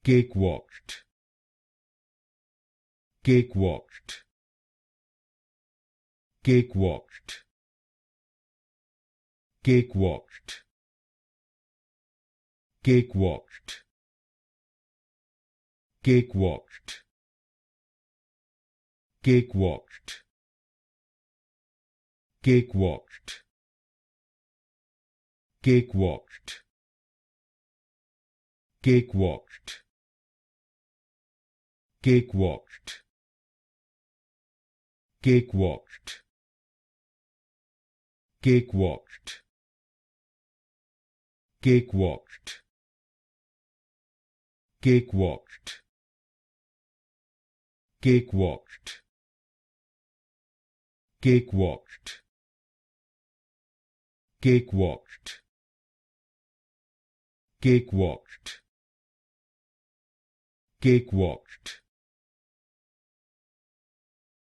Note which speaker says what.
Speaker 1: Cakewalked, cakewalked, cakewalked, cakewalked, cakewalked, cakewalked, cakewalked, cakewalked, cakewalked, cakewalked, cakewalked, cakewalked, cakewalked, cakewalked, cakewalked, cakewalked, cakewalked, cakewalked, cakewalked, cakewalked,